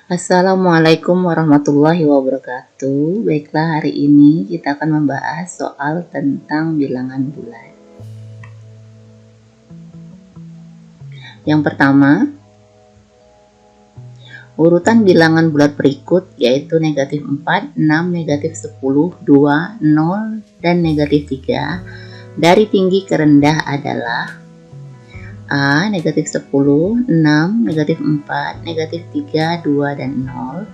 Assalamualaikum warahmatullahi wabarakatuh. Baiklah, hari ini kita akan membahas soal tentang bilangan bulat. Yang pertama, urutan bilangan bulat berikut yaitu negatif 4, 6, negatif 10, 2, 0, dan negatif 3 dari tinggi ke rendah adalah A, negatif 10, 6, negatif 4, negatif 3, 2, dan 0.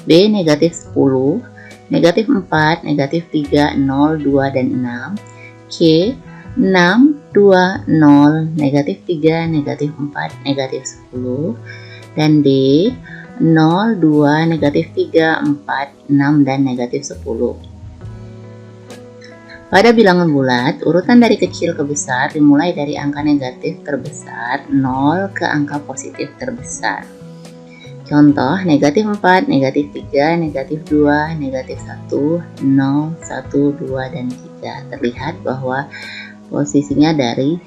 B, negatif 10, negatif 4, negatif 3, 0, 2, dan 6. C, 6, 2, 0, negatif 3, negatif 4, negatif 10. Dan D, 0, 2, negatif 3, 4, 6, dan negatif 10. Pada bilangan bulat, urutan dari kecil ke besar dimulai dari angka negatif terbesar 0 ke angka positif terbesar. Contoh, negatif 4, negatif 3, negatif 2, negatif 1, 0, 1, 2, dan 3. Terlihat bahwa posisinya dari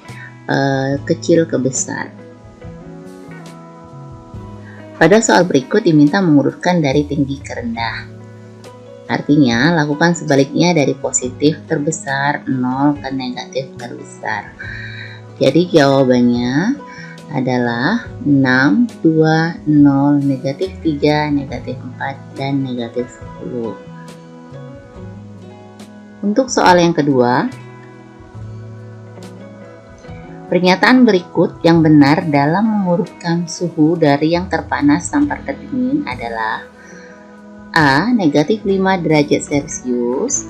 kecil ke besar. Pada soal berikut diminta mengurutkan dari tinggi ke rendah. Artinya, lakukan sebaliknya dari positif terbesar 0 ke negatif terbesar. Jadi jawabannya adalah 6, 2, 0, negatif 3, negatif 4, dan negatif 10. Untuk soal yang kedua, pernyataan berikut yang benar dalam mengurutkan suhu dari yang terpanas sampai terdingin adalah A, negatif 5 derajat Celcius,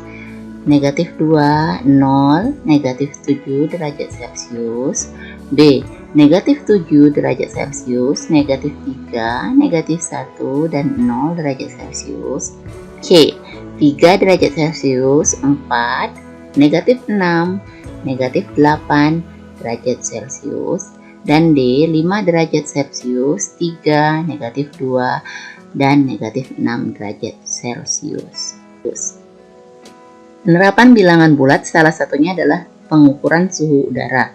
negatif 2, 0, negatif 7 derajat Celcius. B, negatif 7 derajat Celcius, negatif 3, negatif 1, dan 0 derajat Celcius. C, 3 derajat Celcius, 4, negatif 6, negatif 8 derajat Celcius. Dan D, 5 derajat Celcius, 3, negatif 2, dan negatif 6 derajat Celcius. Penerapan bilangan bulat salah satunya adalah pengukuran suhu udara.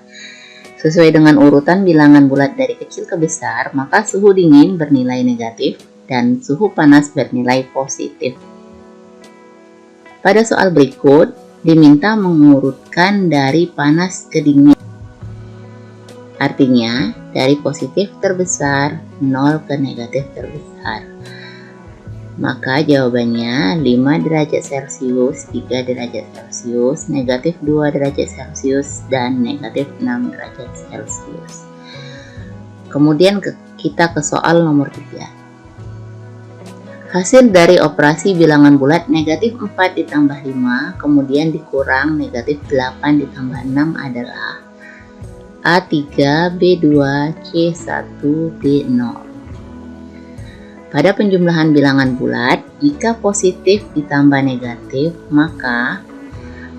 Sesuai dengan urutan bilangan bulat dari kecil ke besar, maka suhu dingin bernilai negatif dan suhu panas bernilai positif. Pada soal berikut, diminta mengurutkan dari panas ke dingin. Artinya, dari positif terbesar 0 ke negatif terbesar. Maka jawabannya 5 derajat Celcius, 3 derajat Celcius, negatif 2 derajat Celcius, dan negatif 6 derajat Celcius. Kemudian kita ke soal nomor 3. Hasil dari operasi bilangan bulat negatif 4 ditambah 5, kemudian dikurang negatif 8 ditambah 6 adalah A3, B2, C1, D0. Pada penjumlahan bilangan bulat, jika positif ditambah negatif, maka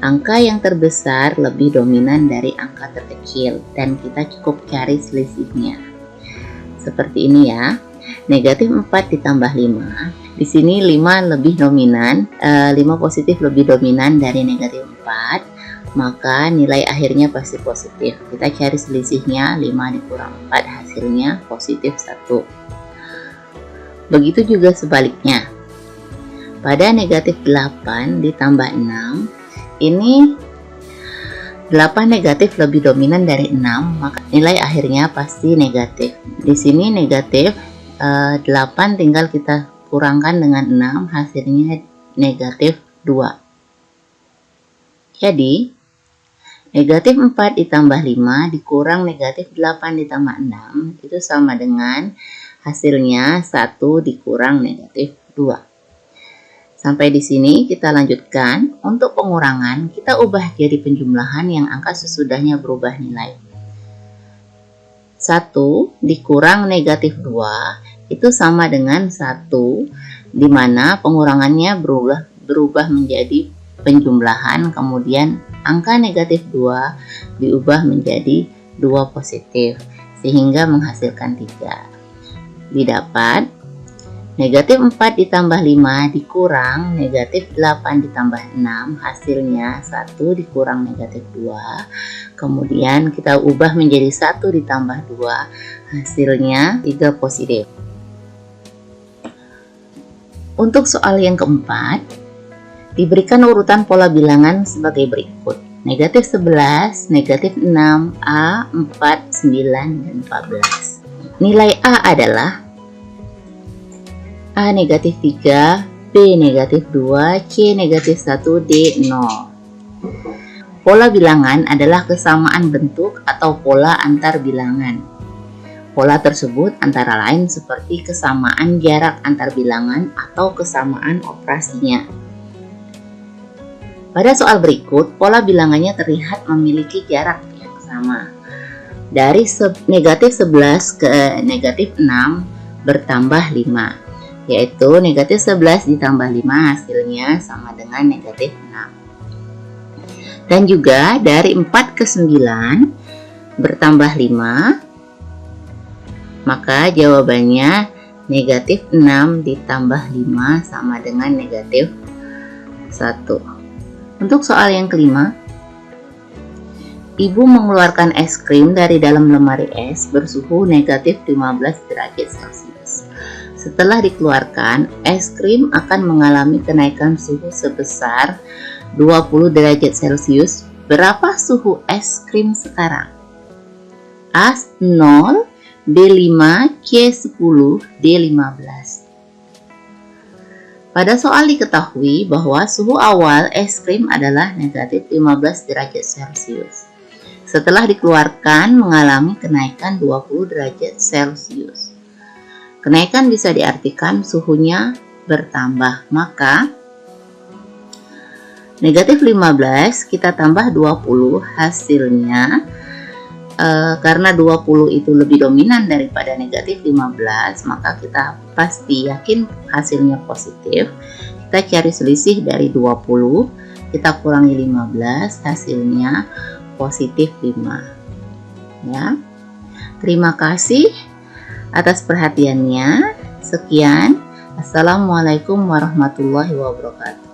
angka yang terbesar lebih dominan dari angka terkecil dan kita cukup cari selisihnya. Seperti ini ya, negatif 4 ditambah 5. Di sini 5 lebih dominan, 5 positif lebih dominan dari negatif 4. Maka nilai akhirnya pasti positif. Kita cari selisihnya, 5 dikurang 4 hasilnya positif 1. Begitu juga sebaliknya. Pada negatif 8 ditambah 6, ini 8 negatif lebih dominan dari 6, maka nilai akhirnya pasti negatif. Di sini negatif 8 tinggal kita kurangkan dengan 6, hasilnya negatif 2. Jadi, negatif 4 ditambah 5 dikurang negatif 8 ditambah 6 itu sama dengan hasilnya 1 dikurang negatif 2. Sampai di sini kita lanjutkan. Untuk pengurangan kita ubah jadi penjumlahan yang angka sesudahnya berubah nilai. 1 dikurang negatif 2 itu sama dengan 1 di mana pengurangannya berubah menjadi penjumlahan, kemudian angka negatif 2 diubah menjadi 2 positif sehingga menghasilkan 3. Didapat negatif 4 ditambah 5 dikurang negatif 8 ditambah 6, hasilnya 1 dikurang negatif 2. Kemudian kita ubah menjadi 1 ditambah 2, hasilnya 3 positif. Untuk soal yang keempat, diberikan urutan pola bilangan sebagai berikut. Negatif 11, negatif 6, A, 4, 9, dan 14. Nilai A adalah A negatif 3, B negatif 2, C negatif 1, D 0. Pola bilangan adalah kesamaan bentuk atau pola antar bilangan. Pola tersebut antara lain seperti kesamaan jarak antar bilangan atau kesamaan operasinya. Pada soal berikut, pola bilangannya terlihat memiliki jarak yang sama. Dari negatif 11 ke negatif 6 bertambah 5, yaitu negatif 11 ditambah 5 hasilnya sama dengan negatif 6. Dan juga dari 4 ke 9 bertambah 5, maka jawabannya negatif 6 ditambah 5 sama dengan negatif 1. Untuk soal yang kelima, ibu mengeluarkan es krim dari dalam lemari es bersuhu negatif 15 derajat Celcius. Setelah dikeluarkan, es krim akan mengalami kenaikan suhu sebesar 20 derajat Celcius. Berapa suhu es krim sekarang? A 0, D5, C10, D15. Pada soal diketahui bahwa suhu awal es krim adalah negatif 15 derajat Celcius. Setelah dikeluarkan mengalami kenaikan 20 derajat Celcius. Kenaikan bisa diartikan suhunya bertambah, maka negatif 15 kita tambah 20 hasilnya. Karena 20 itu lebih dominan daripada negatif 15, maka kita pasti yakin hasilnya positif. Kita cari selisih dari 20, kita kurangi 15, hasilnya positif 5. Ya. Terima kasih atas perhatiannya. Sekian. Assalamualaikum warahmatullahi wabarakatuh.